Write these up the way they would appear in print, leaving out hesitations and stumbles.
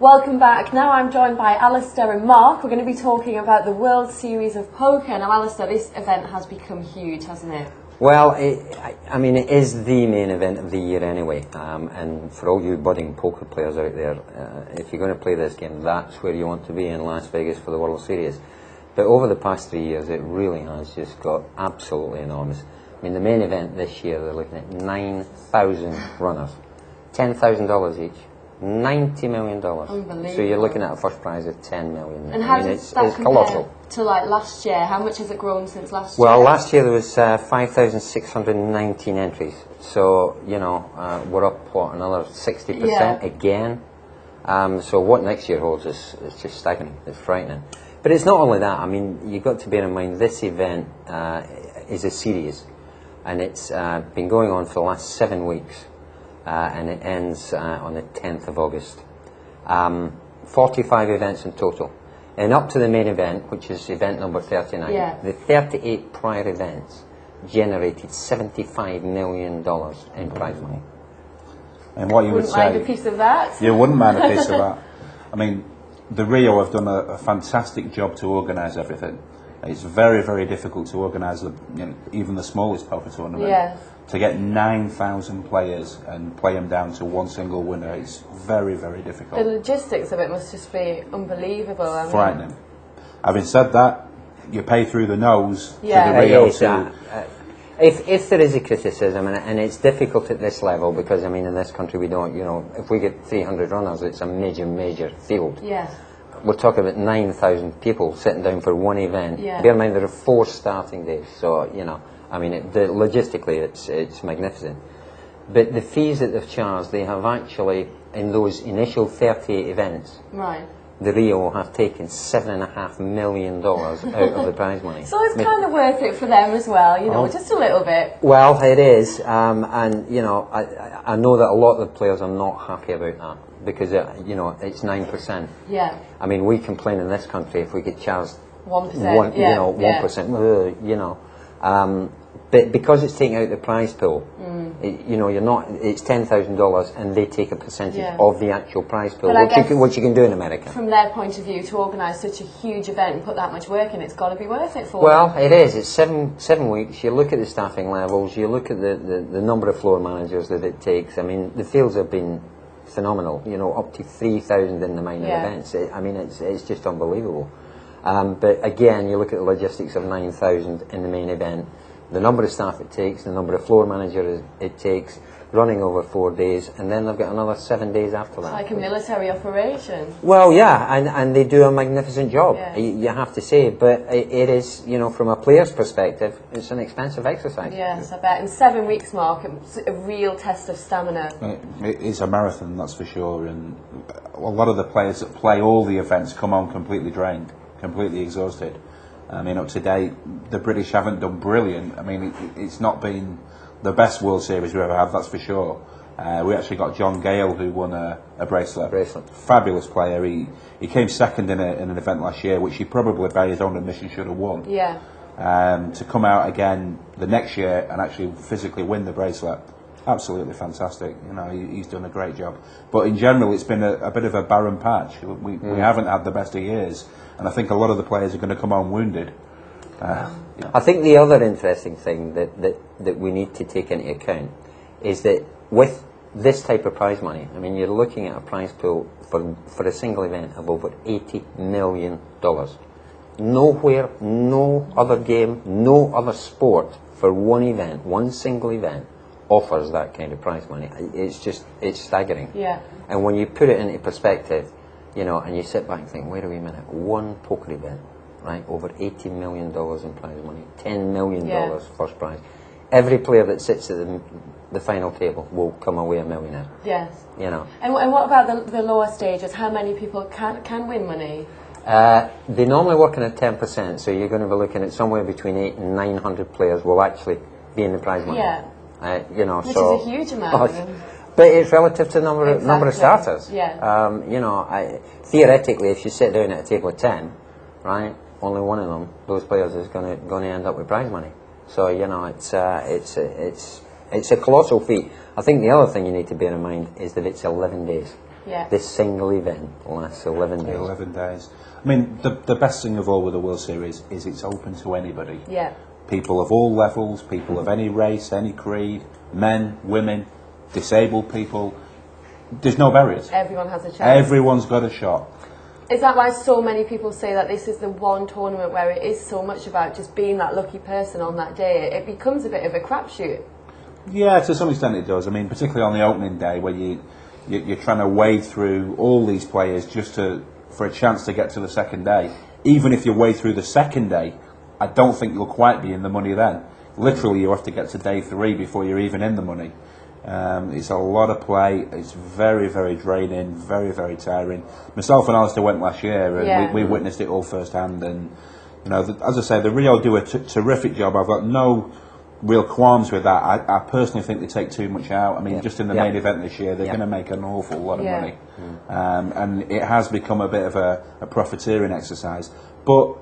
Welcome back. Now I'm joined by Alistair and Mark. We're going to be talking about the World Series of Poker. Now, Alistair, this event has become huge, hasn't it? Well, I mean, it is the main event of the year anyway. And for all you budding poker players out there, if you're going to play this game, that's where you want to be, in Las Vegas for the World Series. But over the past 3 years, it really has just got absolutely enormous. I mean, the main event this year, they're looking at 9,000 runners, $10,000 each. $90 million. Unbelievable. So you're looking at a first prize of $10 million. And how does that compare colossal to like last year? How much has it grown since last year? Well, last year there was 5,619 entries. So, you know, we're up, what, another 60% again. So what next year holds is just staggering. It's frightening. But it's not only that. I mean, you've got to bear in mind this event is a series. And it's been going on for the last 7 weeks. And it ends on the 10th of August. 45 events in total. And up to the main event, which is event number 39, the 38 prior events generated $75 million in prize money. And what you would say... Wouldn't mind a piece of that? You wouldn't mind a piece of that. I mean, the Rio have done a fantastic job to organise everything. It's very, very difficult to organise even the smallest poker tournament. Yes. To get 9,000 players and play them down to one single winner, it's very, very difficult. The logistics of it must just be unbelievable. I mean, frightening. Having said that, you pay through the nose for the Rio. too. If there is a criticism, and it's difficult at this level, because, I mean, in this country we don't, you know, if we get 300 runners, it's a major, major field. Yes. We're talking about 9,000 people sitting down for one event. Yeah. Bear in mind there are 4 starting days, so, you know, I mean, logistically it's magnificent. But the fees that they've charged, they have actually, in those initial 38 events, right, the Rio have taken $7.5 million out of the prize money. So it's kind of worth it for them as well, you know, just a little bit. Well, it is, and, you know, I know that a lot of the players are not happy about that, because, you know, it's 9%. Yeah. I mean, we complain in this country if we get charged 1%, you know, 1%, you know. But because it's taking out the prize pool, you know, it's $10,000 and they take a percentage of the actual prize pool, which you can do in America. From their point of view, to organise such a huge event and put that much work in, it's got to be worth it for them. Well, it is. It's seven weeks. You look at the staffing levels, you look at the number of floor managers that it takes. I mean, the fields have been phenomenal, you know, up to 3,000 in the minor events. I mean, it's just unbelievable. But again, you look at the logistics of 9,000 in the main event, the number of staff it takes, the number of floor managers it takes, running over 4 days, and then they've got another 7 days after that. It's like a military operation. Well, yeah, and they do a magnificent job, you have to say, but it is, you know, from a player's perspective, it's an expensive exercise. Yes, I bet. In 7 weeks, Mark, it's a real test of stamina. It is a marathon, that's for sure, and a lot of the players that play all the events come on completely drained, completely exhausted. I mean, up to date, the British haven't done brilliant. I mean, it's not been the best World Series we've ever had, that's for sure. We actually got John Gale, who won a bracelet. Fabulous player. He came second in an event last year, which he probably by his own admission should have won. Yeah. To come out again the next year and actually physically win the bracelet, absolutely fantastic. You know, he's done a great job. But in general, it's been a bit of a barren patch. We haven't had the best of years, and I think a lot of the players are going to come on wounded. I think the other interesting thing that we need to take into account is that with this type of prize money, I mean, you're looking at a prize pool for a single event of over $80 million. Nowhere, no other game, no other sport for one event, one single event, offers that kind of prize money. It's staggering. Yeah. And when you put it into perspective, you know, and you sit back and think, wait a wee minute, one poker event, right, over $80 million in prize money, $10 million first prize. Every player that sits at the final table will come away a millionaire. Yes. You know. And what about the lower stages? How many people can win money? They normally work on a 10%, so you're going to be looking at somewhere between 800 and 900 players will actually be in the prize money. Yeah. You know, which is a huge amount. But it's relative to the number of starters. Yeah. You know, theoretically, if you sit down at a table of 10, right, only one of them, those players, is going to end up with prize money. So you know, it's a colossal feat. I think the other thing you need to bear in mind is that it's 11 days. Yeah. This single event lasts 11 days. 11 days. I mean, the best thing of all with the World Series is it's open to anybody. Yeah. People of all levels, people of any race, any creed, men, women, disabled people. There's no barriers. Everyone has a chance. Everyone's got a shot. Is that why so many people say that this is the one tournament where it is so much about just being that lucky person on that day? It becomes a bit of a crapshoot. Yeah, to some extent it does. I mean, particularly on the opening day where you're trying to wade through all these players just for a chance to get to the second day. Even if you wade through the second day, I don't think you'll quite be in the money then. Literally, you have to get to day 3 before you're even in the money. It's a lot of play. It's very, very draining, very, very tiring. Myself and Alistair went last year, and we witnessed it all firsthand. And you know, as I say, the Rio do a terrific job. I've got no real qualms with that. I personally think they take too much out. I mean, just in the main event this year, they're going to make an awful lot of money, and it has become a bit of a profiteering exercise. But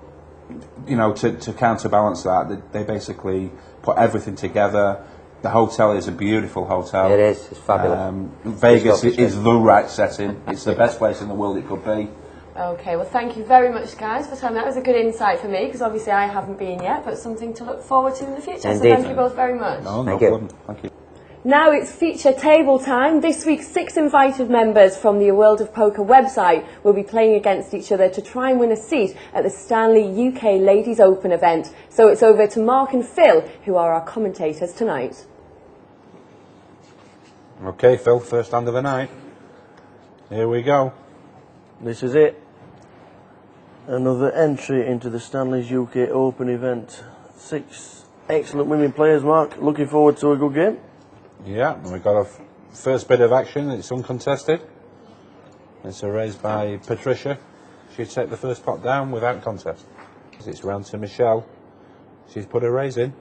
you know, to counterbalance that, they basically put everything together. The hotel is a beautiful hotel. It is. It's fabulous. Vegas is the right setting. It's the best place in the world it could be. Okay, well, thank you very much, guys, for telling me. That was a good insight for me, because obviously I haven't been yet, but something to look forward to in the future. Indeed. So thank you both very much. No Thank problem. you. Thank you. Now it's feature table time. This week, 6 invited members from the World of Poker website will be playing against each other to try and win a seat at the Stanley UK Ladies Open event. So it's over to Mark and Phil, who are our commentators tonight. Okay, Phil, first hand of the night. Here we go. This is it. Another entry into the Stanley's UK Open event. 6 excellent women players, Mark. Looking forward to a good game. Yeah, and we've got a first bit of action. It's uncontested. It's a raise by Patricia. She'd take the first pot down without contest. It's round to Michelle. She's put a raise in.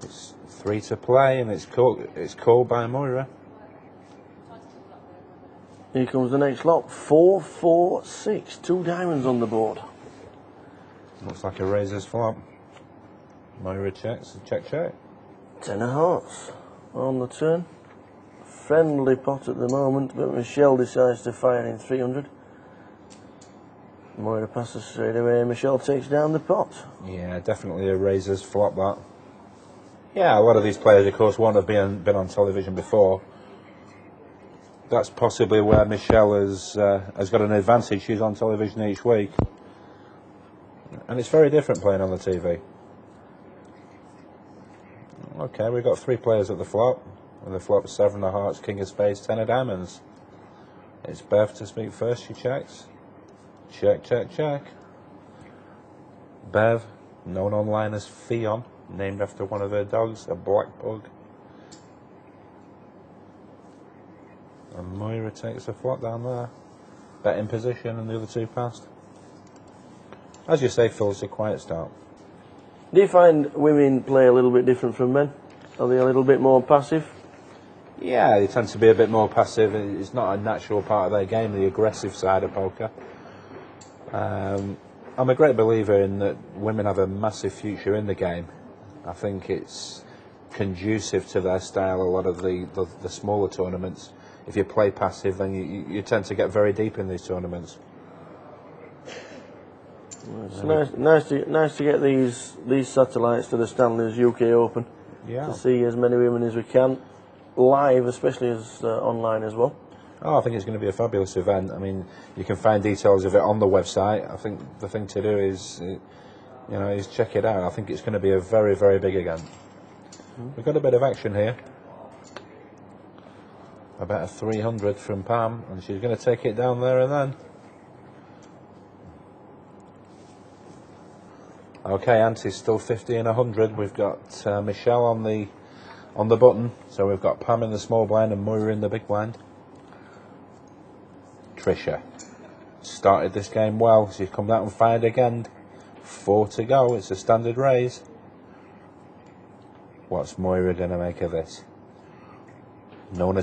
It's 3 to play, and it's called by Moira. Here comes the next lot. 4, 4, 6. 2 diamonds on the board. Looks like a raiser's flop. Moira checks. Check, check. 10 of hearts on the turn. Friendly pot at the moment, but Michelle decides to fire in 300. Moira passes straight away. Michelle takes down the pot. Yeah, definitely a raiser's flop, that. Yeah, a lot of these players, of course, won't have been on television before. That's possibly where Michelle has got an advantage. She's on television each week. And it's very different playing on the TV. Okay, we've got 3 players at the flop. And the flop is 7 of hearts, king of spades, 10 of diamonds. It's Bev to speak first. She checks. Check, check, check. Bev, known online as Fion, named after one of her dogs, a black pug. And Moira takes a flop down there. Bet in position, and the other 2 passed. As you say, Phil, it's a quiet start. Do you find women play a little bit different from men? Are they a little bit more passive? Yeah, they tend to be a bit more passive. It's not a natural part of their game, the aggressive side of poker. I'm a great believer in that women have a massive future in the game. I think it's conducive to their style, a lot of the smaller tournaments. If you play passive, then you tend to get very deep in these tournaments. It's nice to get these satellites to the Stanley's UK Open. Yeah. To see as many women as we can, live, especially as online as well. Oh, I think it's going to be a fabulous event. I mean, you can find details of it on the website. I think the thing to do is check it out. I think it's going to be a very, very big event. We've got a bit of action here. About a 300 from Pam, and she's going to take it down there and then. Okay, Auntie's still 50 and 100. We've got Michelle on the button, so we've got Pam in the small blind and Moira in the big blind. Tricia started this game well. She's come out and fired again. 4 to go. It's a standard raise. What's Moira going to make of this? Known as